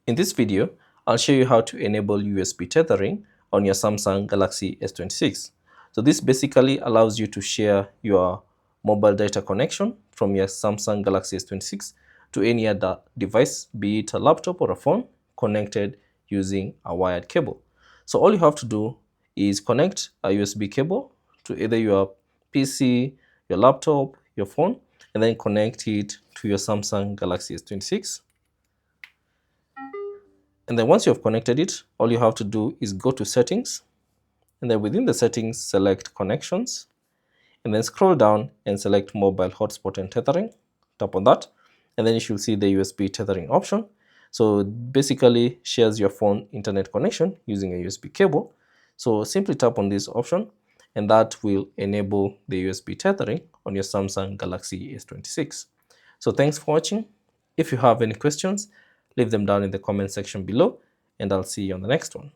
In this video, I'll show you how to enable USB tethering on your Samsung Galaxy S26. So this basically allows you to share your mobile data connection from your Samsung Galaxy S26 to any other device, be it a laptop or a phone, connected using a wired cable. So all you have to do is connect a USB cable to either your PC, your laptop, your phone, and then connect it to your Samsung Galaxy S26. And then once you have connected it, all you have to do is go to settings, and then within the settings, select connections, and then scroll down and select mobile hotspot and tethering. Tap on that, and then you should see the USB tethering option. So it basically shares your phone internet connection using a USB cable. So simply tap on this option, and that will enable the USB tethering on your Samsung Galaxy S26. So thanks for watching. If you have any questions, leave them down in the comment section below, and I'll see you on the next one.